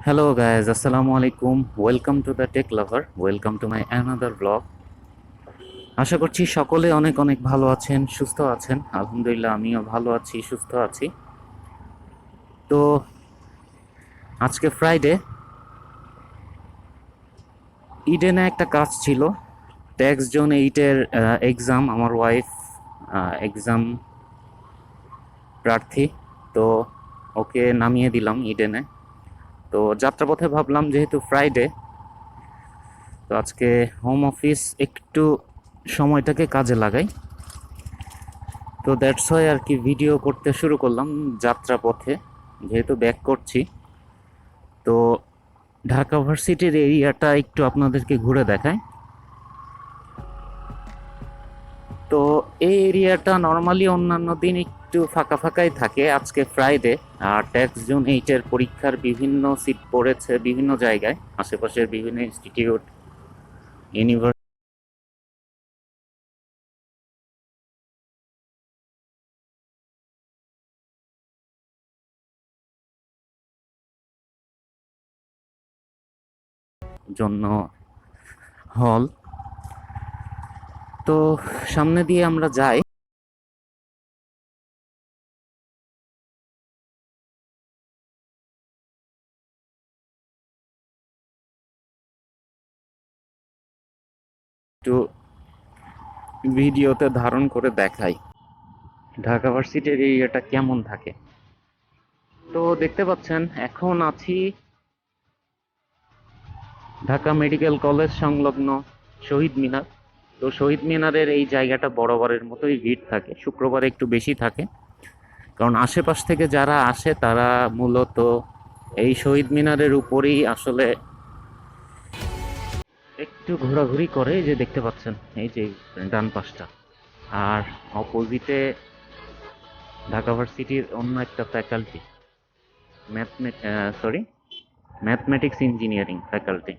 Hello guys, Assalamu alaikum. Welcome to the Tech Lover. Welcome to my another vlog. আশা করছি সকলে অনেক অনেক ভালো আছেন, সুস্থ আছেন। আলহামদুলিল্লাহ আমিও ভালো আছি, সুস্থ আছি। তো আজকে ফ্রাইডে, ইডেনে একটা কাজ ছিল। ট্যাক্স জোন 8-এর এক্সাম, আমার ওয়াইফ এক্সাম প্রার্থী। তো ওকে নামিয়ে দিলাম ইডেনে। তো যাত্রাপথে ভাবলাম যেহেতু ফ্রাইডে, তো আজকে হোম অফিস একটু সময়টাকে কাজে লাগাই। তো দ্যাটস ওয়াই আর কি ভিডিও করতে শুরু করলাম যাত্রাপথে, যেহেতু ব্যাক করছি। তো ঢাকা ভার্সিটির এরিয়াটা একটু আপনাদেরকে ঘুরে দেখায়। তো এই এরিয়াটা নর্মালি অন্যান্য দিন একটু ফাঁকা ফাঁকাই থাকে, আজকে ফ্রাইডে। আর ট্যাক্স জোন 8-এর পরীক্ষার বিভিন্ন সিট পড়েছে বিভিন্ন জায়গায়, আশেপাশের বিভিন্ন ইনস্টিটিউট, ইউনিভার্সিটি জন্য হল। তো সামনে দিয়ে আমরা যাই। একটু ভিডিওতে ধারণ করে দেখাই ঢাকা ভার্সিটির এরিয়াটা কেমন থাকে। তো দেখতে পাচ্ছেন এখন আছি ঢাকা মেডিকেল কলেজ সংলগ্ন শহীদ মিনার। তো শহীদ মিনারের এই জায়গাটা বরাবরের মতোই ভিড় থাকে, শুক্রবারে একটু বেশি থাকে, কারণ আশেপাশ থেকে যারা আসে তারা মূলত এই শহীদ মিনারের উপরেই আসলে একটু ঘোরাঘুরি করে। এই যে দেখতে পাচ্ছেন, এই যে ডান পাশটা। আর অপোজিটে ঢাকা ভার্সিটির অন্য একটা ফ্যাকাল্টি, ম্যাথমেটিক্স ইঞ্জিনিয়ারিং ফ্যাকাল্টি।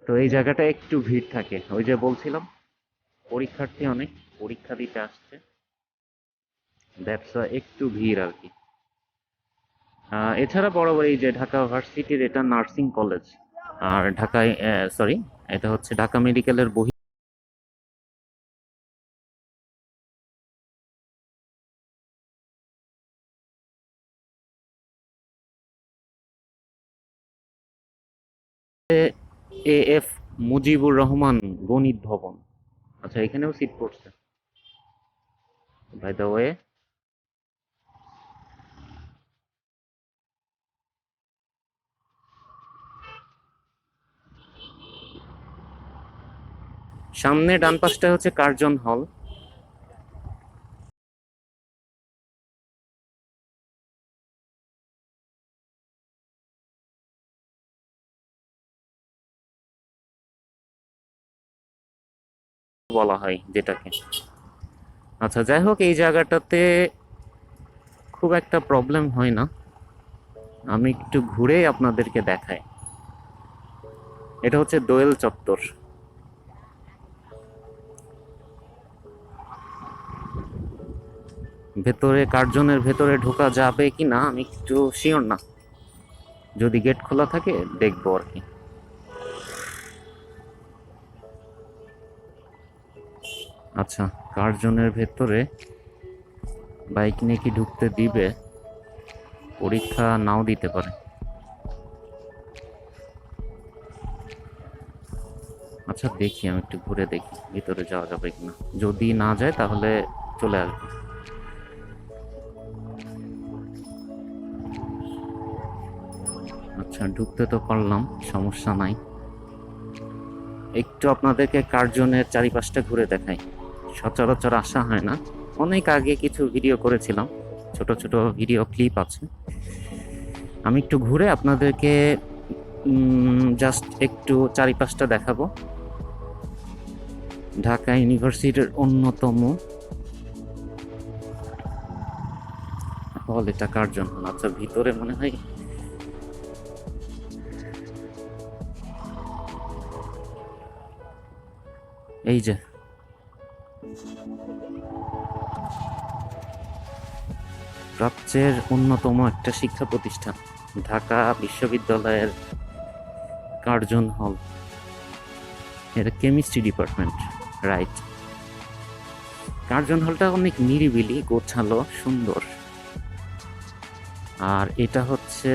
তো এই জায়গাটা একটু ভিড় থাকে, ওই যে বলছিলাম পরীক্ষার্থী অনেক পরীক্ষা দিতে আসছে, দ্যাটস একটু ভিড় আর কি। এছাড়া বরাবর এই যে ঢাকা ভার্সিটির এটা নার্সিং কলেজ, আর ঢাকায় সরি, এটা হচ্ছে ঢাকা মেডিকেলের বহি এএফ মুজিবুর রহমান গণিত ভবন। আচ্ছা, এখানেও সিট পড়ছে বাই দ্য ওয়ে। সামনে ডান পাশটা হচ্ছে কার্জন হল। বলা হয় যেটাকে। আচ্ছা, যাই হোক, এই জায়গাটাতে খুব একটা প্রবলেম হয় না। আমি একটু ঘুরে আপনাদেরকে দেখাই। এটা হচ্ছে দোয়েল চত্বর। ভেতরে কার্জনের ভেতরে ঢোকা যাবে কি না আমি একটু শিওর না, যদি গেট খোলা থাকে দেখবো আর কি। আচ্ছা, কার্জনের ভেতরে বাইক নিয়ে কি ঢুকতে দিবে? পরীক্ষা নাও দিতে পারে। আচ্ছা, দেখি, আমি একটু ঘুরে দেখি ভিতরে যাওয়া যাবে কিনা। যদি না যায় তাহলে চলে আসবো। আচ্ছা, ঢুকতে তো পারলাম, সমস্যা নাই। একটু আপনাদেরকে কার্জনের চারিপাশটা ঘুরে দেখাই, সচরাচর আসা হয় না। অনেক আগে কিছু ভিডিও করেছিলাম, ছোট ছোট ভিডিও ক্লিপ আছে। আমি একটু ঘুরে আপনাদেরকে জাস্ট একটু চারিপাশটা দেখাবো। ঢাকা ইউনিভার্সিটির অন্যতম হল এটা, কার্জন হল। আচ্ছা, ভিতরে মনে হয় এই যে প্রাচ্যের অন্যতম একটা শিক্ষা প্রতিষ্ঠান। ঢাকা বিশ্ববিদ্যালয়ের কার্জন হল, এটা কেমিস্ট্রি ডিপার্টমেন্ট, রাইট। কার্জন হলটা অনেক নিরিবিলি, গোছালো, সুন্দর। আর এটা হচ্ছে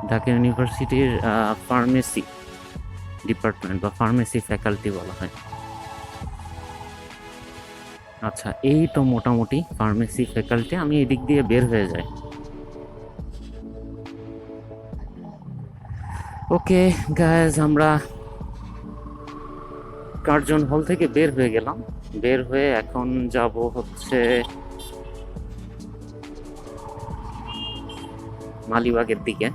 ঢাকা ইউনিভার্সিটির ফার্মেসি ডিপার্টমেন্ট বা ফার্মেসি ফ্যাকাল্টি বলা হয়। আচ্ছা, এই তো মোটামুটি ফার্মেসি ফ্যাকাল্টি। আমি এদিক দিয়ে বের হয়ে যাই। ওকে গাইজ, আমরা কার্জন হল থেকে বের হয়ে গেলাম। বের হয়ে এখন যাব হচ্ছে মালিবাগের দিকে।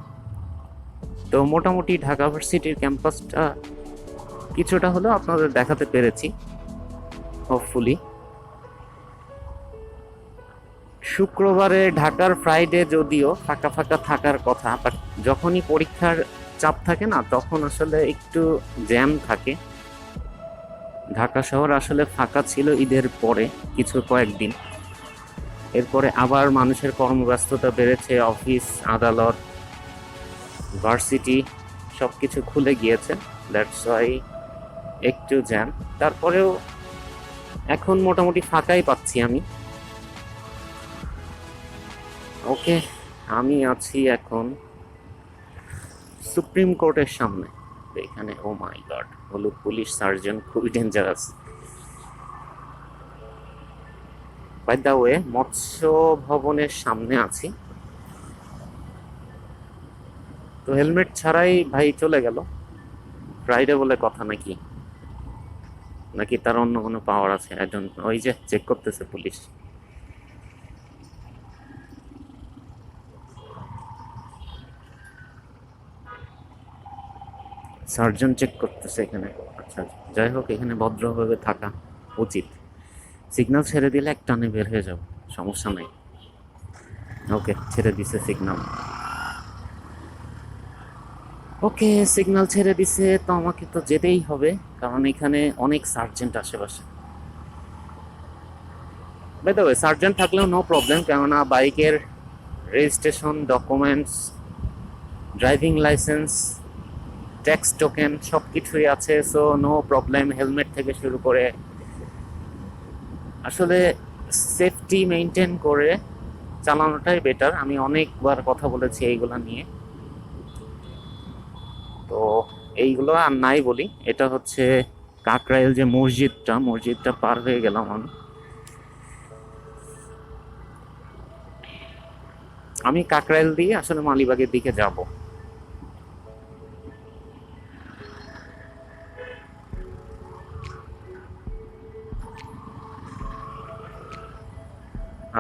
তো মোটামুটি ঢাকা ভার্সিটির ক্যাম্পাসটা কিছুটা হলেও আপনাদের দেখাতে পেরেছি, হোপফুলি। শুক্রবারে ঢাকার ফ্রাইডে যদিও ফাঁকা ফাঁকা থাকার কথা, বাট যখনই পরীক্ষার চাপ থাকে না, তখন আসলে একটু জ্যাম থাকে। ঢাকা শহর আসলে ফাঁকা ছিল ঈদের পরে কয়েকদিন। এরপরে আবার মানুষের কর্মব্যস্ততা বেড়েছে, অফিস, আদালত, ভার্সিটি সব কিছু খুলে গিয়েছে, দ্যাটস ওয়াই একটু জ্যাম। তারপরেও এখন মোটামুটি ফাঁকাই পাচ্ছি আমি। ওকে, আমি আছি এখন সুপ্রিম কোর্টের সামনে। এখানে ও মাই গড, হলুদ পুলিশ সার্জন, খুবই ডেঞ্জারাস। বাই দ্য ওয়ে, মৎস্য ভবনের সামনে আছি। তো হেলমেট ছাড়াই ভাই চলে গেল। ফ্রাইডে বলে কথা নাকি, নাকি তার অন্য কোনো পাওয়ার আছে? ওই যে চেক করতেছে পুলিশ। সার্জন চেক করতেছে এখানে। আচ্ছা, যাই হোক, এখানে ভদ্রভাবে থাকা উচিত। সিগন্যাল ছেড়ে দিলে এক টানে বের হয়ে যাব, সমস্যা নাই। ওকে, ছেড়ে দিছে সিগন্যাল। ওকে, সিগন্যাল ছেড়ে দিছে, তো আমাকে তো যেতেই হবে, কারণ এখানে অনেক সার্জেন্ট আশেপাশে। বাই দ্য ওয়ে, সার্জেন্ট থাকলেও নো প্রবলেম, কেননা বাইকের registration, documents, driving licence, tax token সব কিছুই আছে, সো নো প্রবলেম। হেলমেট থেকে শুরু করে আসলে সেফটি মেনটেন করে চালানোটাই বেটার। আমি অনেকবার কথা বলেছি এইগুলো নিয়ে, তো এইগুলো আর নাই বলি। এটা হচ্ছে কাকরাইল যে মসজিদটা পার হয়ে গেলাম আমি কাকরাইল দিয়ে আসলে মালিবাগের দিকে যাব।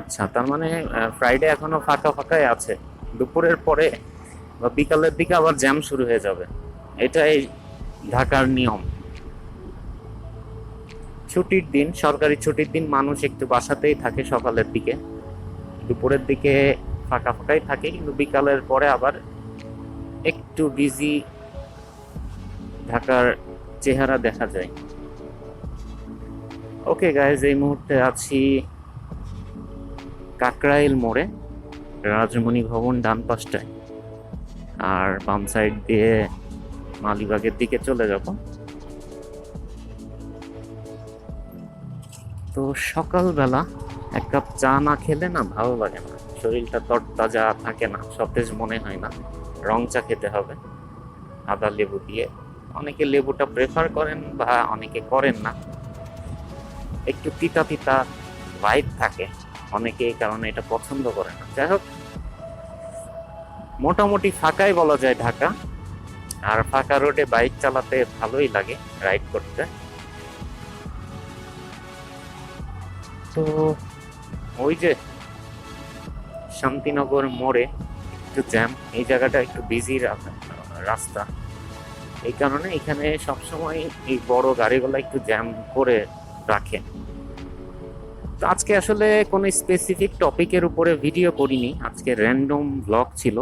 আচ্ছা, তার মানে ফ্রাইডে এখনো ফাঁকা ফাঁকাই আছে। দুপুরের পরে বা বিকালের দিকে আবার জ্যাম শুরু হয়ে যাবে, এটাই ঢাকার নিয়ম। ছুটির দিন, সরকারি ছুটির দিন মানুষ একটু বাসাতেই থাকে সকালের দিকে, দুপুরের দিকে ফাঁকা ফাঁকাই থাকে, কিন্তু বিকালের পরে আবার একটু বিজি ঢাকার চেহারা দেখা যায়। ওকে গাইজ, এই মুহূর্তে আছি কাকরাইল মোড়ে, রাজমণি ভবন ডান পাশটায়, আর বাম সাইড দিয়ে মালিবাগের দিকে চলে যাব। তো সকালবেলা এক কাপ চা না খেলে না ভালো লাগে না, শরীরটা তরতাজা থাকে না, সতেজ মনে হয় না। রং চা খেতে হবে আদা লেবু দিয়ে। অনেকে লেবুটা প্রেফার করেন বা অনেকে করেন না, একটু তিতা তিতা ভাইব থাকে অনেকে, এই কারণে এটা পছন্দ করে না। যাই হোক, মোটামুটি ফাঁকাই বলা যায় ঢাকা, আর ফাঁকা রোডে বাইক চালাতে ভালোই লাগে, রাইড করতে। তো ওই যে শান্তিনগর মোড়ে একটু জ্যাম, এই জায়গাটা একটু বিজি রাস্তা, এই কারণে এখানে সবসময় এই বড় গাড়িগুলো একটু জ্যাম করে রাখে। তো আজকে আসলে কোনো স্পেসিফিক টপিকের উপরে ভিডিও করিনি, আজকে র্যান্ডম ব্লগ ছিল।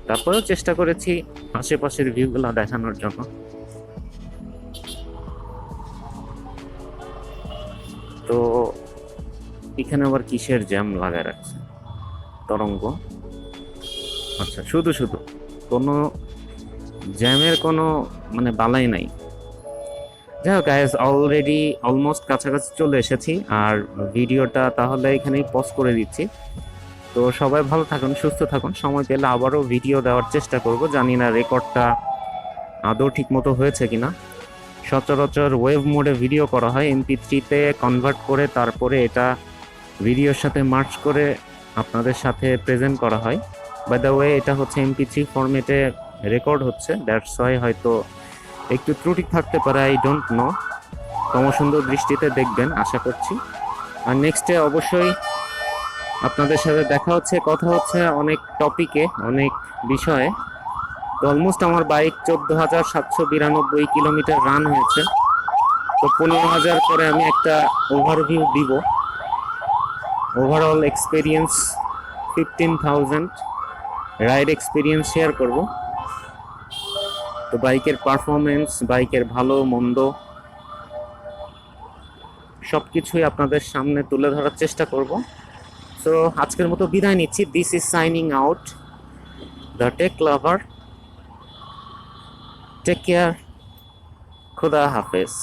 তারপরেও চেষ্টা করেছি আশেপাশের ভিউগুলো দেখানোর জন্য। তো এখানে আবার কিসের জ্যাম লাগায় রাখছে? তরঙ্গ আচ্ছা, শুধু শুধু কোনো জ্যামের কোনো মানে বালাই নাই। যাই হোক গাইজ, অলরেডি অলমোস্ট কাছাকাছি চলে এসেছি, আর ভিডিওটা তাহলে এখানেই পজ করে দিচ্ছি। তো সবাই ভালো থাকুন, সুস্থ থাকুন। সময় পেলে আবারও ভিডিও দেওয়ার চেষ্টা করব। জানি না রেকর্ডটা আদৌ ঠিক মতো হয়েছে কিনা। সচরাচর ওয়েভ মোডে ভিডিও করা হয়, MP3-তে কনভার্ট করে তারপরে এটা ভিডিওর সাথে মার্চ করে আপনাদের সাথে প্রেজেন্ট করা হয়। বাই দ্য ওয়ে, এটা হচ্ছে MP3 ফরম্যাটে রেকর্ড হচ্ছে, দ্যাটস ওয়াই হয়তো একটু ত্রুটি থাকতে পারে, আই ডোন্ট নো। সুন্দর দৃষ্টিতে দেখবেন আশা করছি। আর নেক্সটে অবশ্যই আপনাদের সাথে দেখা হচ্ছে, কথা হচ্ছে অনেক টপিকে, অনেক বিষয়ে। তো অলমোস্ট আমার বাইক 14,792 কিলোমিটার রান হয়েছে। তো 15,000 পরে আমি একটা ওভারভিউ দিব। Overall experience 15,000, ride experience share করব। তো বাইকের পারফরমেন্স, বাইকের ভালো মন্দ সব কিছুই আপনাদের সামনে তুলে ধরার চেষ্টা করব। সো আজকের মতো বিদায় নিচ্ছি। This is signing out, the tech lover. Take care, খুদা হাফেজ।